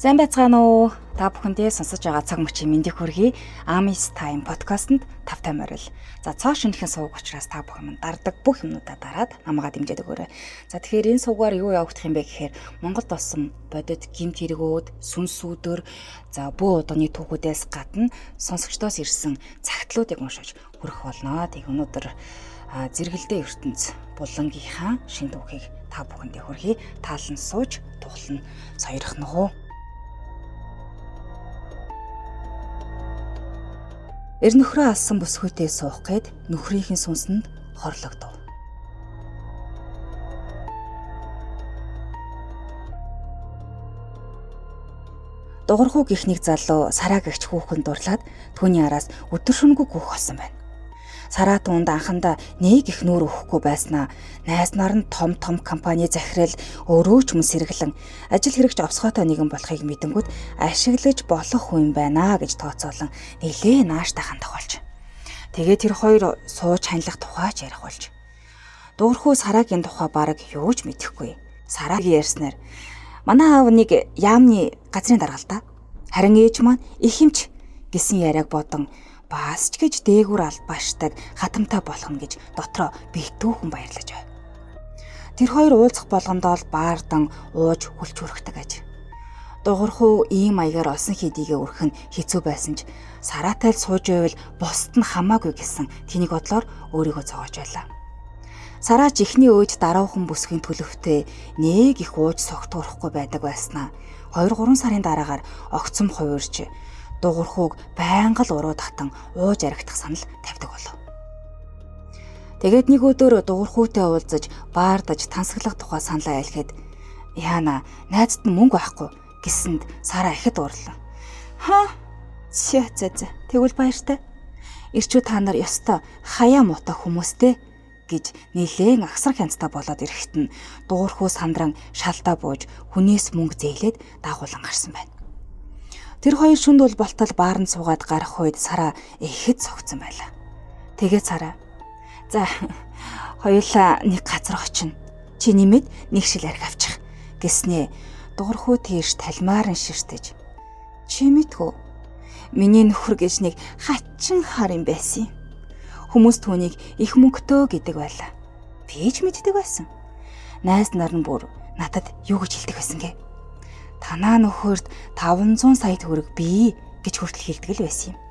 Сайн байцгаана уу? Та бүхэндээ сонсож байгаа цаг мөчийн мэндийг хүргэе. Amis Time podcast-нд тавтай морил. За цоо шинэхэн сууг учраас та бүхэн дардаг бүх юмнуудаа дараад намайгаа дэмжиж өгөөрэй. За тэгэхээр энэ суугаар юу явагдах юм бэ гэхээр Монголд болсон бодит гэмт хэрэгүүд, сүнсүүдэр, за бөө удааны түүхүүдээс гадна сонсогчдоос ирсэн цагтлуудыг уншиж хүрэх болно. Тэг өнөөдөр зэрэгэлдээ ертөнц булангийнхаа шин түүхийг та бүхэндээ хүргэе. Таалан сууж, тухлан соёрох нөхөө. Эр нөхрөө алсан бүсгүйтэй суух гээд нөхрийнхээ сүнсэнд хорлогдов. Дугуйрхуу гихнийг залуу Сараа гэгч хүүхэн дурлаад түүний араас өдөр шөнөгүй гүөх болсон байна. Сараа түүнд анхандаа нэг их нүүр өгөхгүй байснаа найзнаар нь том компани захирал өөрөө ч мөн сэргэлэн ажил хэрэгч овсгоотой нэгэн болохыг мэдэнгүүт ашиглаж болох хүн байна гэж тооцоолон нэлээ нааштай хандах болж. Тэгээд тэр хоёр сууж ханилах тухайч ярих болж. Дуурхуу Сараагийн тухай бараг юу ч мэдэхгүй. Сараагийн ярьснаар манай аав нэг яамны газрын даргалдаа харин ээж маань их юмч гэсэн яриаг бодон бас ч гэж дээгүр албааштай хатамтай болгоно гэж дотроо битүүхэн баярлаж байв. Тэр хоёр уулзах болгондоо л баардан ууж хүлч хүрхдэг аж. Дугуйрхуу ийм маягаар олсон хийдийгээ өрөх нь хэцүү байсан ч Сараатай л сууж байвал бусд нь хамаагүй гэсэн тэнийг бодлоор өөрийгөө зовоож байлаа. Сараа жихний өөж даруухан бүсгийн төлөвтэй нэг их ууж согтуурахгүй байдаг байснаа 2-3 сарын дараагаар огцом хувирч дугуйрхууг байнга л уруу татан ууж аригдах санал тавьдаг болов. Тэгээд нэг өдөр дугуйрхуутай уулзаж баардаж тансаглах тухай саналаа айлхэд яана найзад нь мөнгө байхгүй гэсэнд Сараа ихэд уурлаа. Тэгвэл баяртай. Ирчүү та нар ёстой хаяа муутай хүмүүстэй гэж нэлээн агсар хянцтай болоод ирэхэд нь дугуйрхуу сандран шалдаа бууж хүнээс мөнгө зээлээд дагуулan гарсан байна. Тэр хоёр шүнд бол болтол баарнд суугаад гарах үед Сараа ихэд цогцсон байлаа. Тэгээд Сараа "За хоёулаа нэг газар очино. Чи нэмээд нэг шил арх авчих" гэснээ дугуйрхуу тийш талмаар нь ширтэж. "Чи мэдгүй. Миний нөхөр гэж нэг хачин хар юм байсан юм. Хүмүүс түүнийг их мөнгөтэй гэдэг байлаа. Би ч мэддэг байсан. Найз нар нь бүр надад юу гэж хэлдэг байсан гэ? Танаа нөхөрт 500 сая төгрөг бий гэж хүртэл хэлдэг л байсан юм.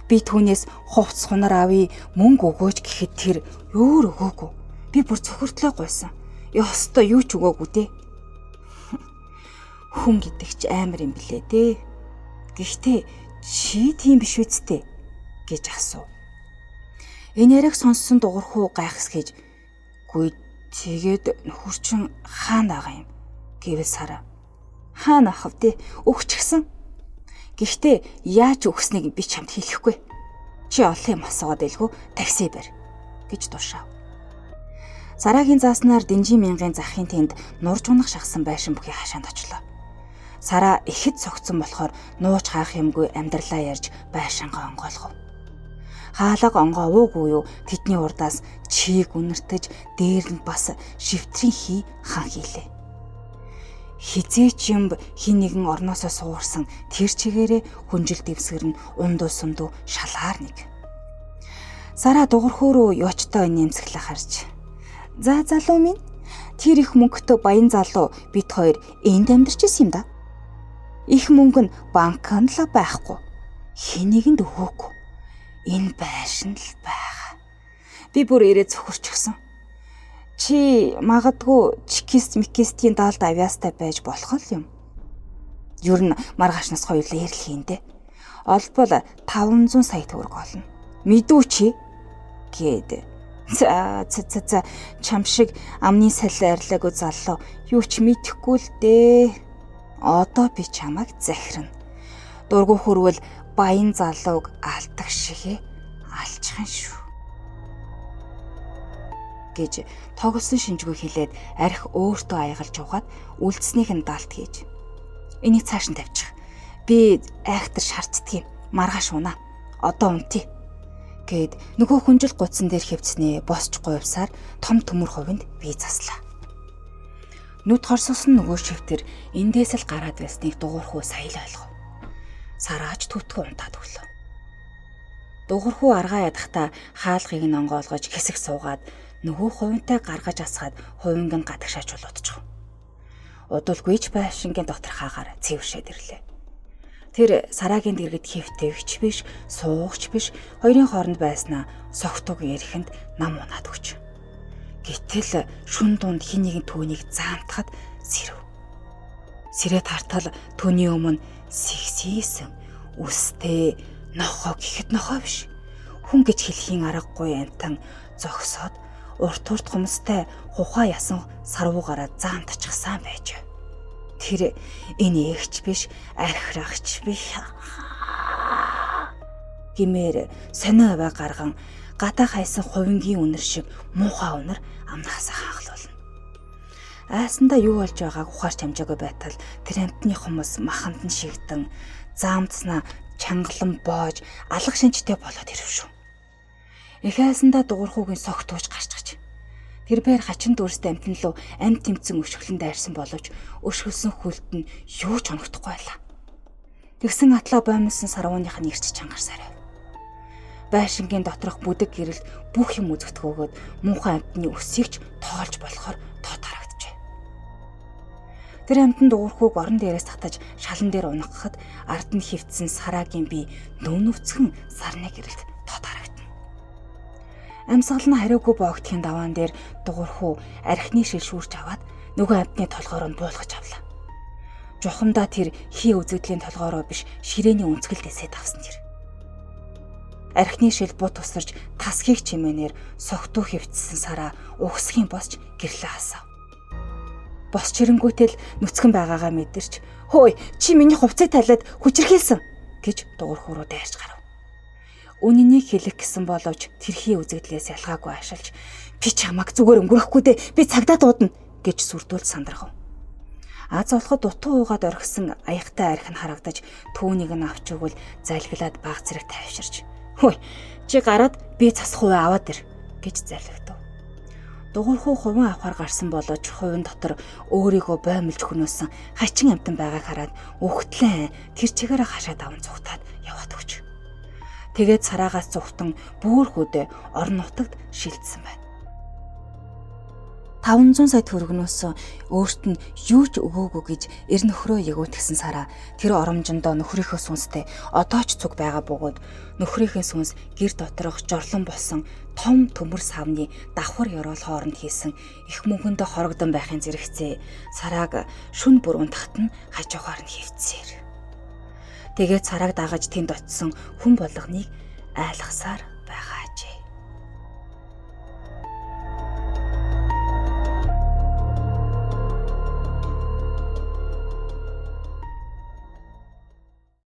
Би түүнээс хувцс хунар авъя, мөнгө өгөөч гэхэд тэр өөр өгөөгүй. Би бүр цөхөртлөө гуйсан. Ёстой юу ч өгөөгүй дээ. Хүн гэдэг ч амар юм блэ дээ. Гэхдээ чи тийм биш үсттэй" гэж асуув. Энэ яриаг сонссон дугуйрхуу гайхсхийж "Гүй тэгээд нөхөр чин хаана байгаа юм?" гэвэл Сараа "Хаана ах вэ? Өгчихсэн. Гэхдээ яаж өгснгийг би чамд хэлэхгүй. Чи олон юм асуугаад илгүй такси барь" гэж тушаав. Сараагийн зааснаар Дэнжин мянган захын тэнд нурж унах шахсан байшин бүхий хашаанд очлоо. Сараа ихэд цогцсон болохоор нууж хаах юмгүй амьдралаа ярьж байшингаа онгойлгов. Хаалга онгоо уугүй юу тэдний урдаас чийг үнэртэж дээр нь бас шивтрийн хий хан хийлээ. Хизээч юм хин нэгэн орноосоо суурсан тэр чигээрээ хүнжил дэвсгэр нь ундуу сундуу шалгаар нэг. Сараа дугуйрхуу руу ёочтой нэмсгэлээ харж "За залуу минь, тэр их мөнгөтэй баян залуу бид хоёр энд амьдарч исэн юм да. Их мөнгө нь банкнд л байхгүй. Хин нэгэнд өгөөгүй. Энэ байшин л байгаа. Би бүр ирээ цөхөрчихсөн. Чи магадгүй чикист-микистийн даалд авьяастай байж болох юм. Юу н маргаашнаас хоёулаа ярил хийндэ. Олбол 500 сая төгрөг олно. Мэдүү чи" гээд. За чам шиг амны саллаа арилаагүй залуу юу ч мэдэхгүй л дээ. Одоо би чамайг захирна. Дургу хөрвөл баян залууг алдаг шигээ алчихын шүү гэж тоглосон шинжгүй хэлээд арх өөртөө аягалж угаад үлдснийх нь даалт хийж. "Энийг цааш нь тавьчих. Би айхтар шаарддаг юм. Маргааш унаа. Одоо унтъя" гэд нөгөө хүнжил гудсан дээр хөвцснээ босч гуйвсаар том төмөр хувинд бие заслаа. Нүд хорсосон нөгөө шивтэр эндээс л гараад байсныг дугуйрхүү сая л ойлгов. Сараач түтгэн унтаад өглөө. Дугуйрхүү аргаа ядахта хаалгыг нь онгоолгож хэсэг суугаад нөгөө хувинтай гаргаж асгаад хувинг нь гадагшаач болоодчих. Удалгүй ч байшингийн доторхаагаар цэвэршээд ирлээ. Тэр сараагийн дэргэд хөвтөвч биш, суугч биш, хоёрын хооронд байснаа согтуг ярихэнд нам унаад өгч. Гэтэл шүн дунд хин нэгэн түүнийг заамтахад сэрв. Сэрээ тартал түүний өмнө сэгсийсэн, үстэй, нохоо гэхэд нохоо биш. Хүн гэж хэлхийн аргагүй амтан зогсоод урт хумстай хухаа ясан сарвуугаараа заамтчихсан байж. Тэр энэ эгч биш, архирагч биш гэмээр сонио аваа гарган гадаа хайсан хувингийн үнэр шиг муухай үнэр амнахасаа хаалуулна. Айсандаа юу болж байгааг ухаарч хамжаагүй байтал тэр амтны хүмүүс маханд нь шигдэн заамтснаа чангалан боож алга шинжтэй болоод ирв шүү. Их айсандаа дугуйрхүүгийн согтууж гарчгач. Тэр байр хачин дүүрстэй амтэн лөө амт тэмцэн өшгөлн дайрсан боловч өшгөлсөн хүлд нь юу ч оногдохгүй байлаа. Тэгсэн атлаа боомлсон сарвууных нь ирч чангарсарай. Байшингийн доторх бүдэг гэрэлд бүх юм үзэгдэхөөгөөд муухай амтны өсөйгч тоолж болохоор тоо тарагджээ. Тэр амтан дугуйрхүүг орон дээрээс татаж шалан дээр унгахад ард нь хөвтсөн сараагийн бие нүүнөвцгэн сарны гэрэлд тоо тарагтана. Амьсгал нь хариугүй боогдхийн даваан дээр дугуйрхүү архины шил шүүрч аваад нөгөө амтны толгоор нь буулгаж авлаа. Жухамдаа тэр хий үзэгдлийн толгоороо биш ширээний өнцгөл дэсээд авсан тэр. Архины шил бут тусарч тасхийг чимээнээр согтуу хөвтсөн сараа угсхийн босч гэрлээ хасав. Босч ирэнгүүтэл нүцгэн байгаагаа мэдэрч "Хөөе, чи миний хувцсыг талаад хүчрхийлсэн" гэж дугуйрхүү рүү дайрч гарав. Үнэнийг хэлэх гэсэн боловч тэрхий үзэгдлээс ялгаагүй ашиглаж "Би чамайг зүгээр өнгөрөхгүй дээ. Би цагдаа дуудана" гэж сүрдүүл сандрахав. Аз олоход дутуу уугаад орхисон аягтай арх нь харагдаж түүнийг нь авч өгвөл залгилаад баг зэрэг тайвширч "Хөөе, чи гараад би цас хуваа аваад ир" гэж залгидав. Дугуйрхүү хуван авахар гарсан боловч хувин дотор өөрийгөө боомлж хөнөөсөн хачин амтан байгааг хараад үхтлэн тэр чигээрээ хашаад аван цугтаад яваад өгч. Тэгээд сараагаас зүхтэн бүр хөдөө орон нутагт шилжсэн байна. 500 сая төгрөгнөөс өөрт нь юу ч өгөөгүй гэж эр нөхрөө ягуутгсан сараа тэр оромжиндоо нөхрийнхөө сүнстэй одоо ч цуг байгаа бөгөөд нөхрийнхээ сүнс гэр доторх жорлон болсон том төмөр савны давхар ёроол хооронд хийсэн их мөнхөндөө хорогдон байхын зэрэгцээ сарааг шүн бүр унтахт нь хажуухаар нь хөвцсээр. Тэгээд сарааг дагаж тэнд очисон хүн болгоныг айлгасаар байгаа.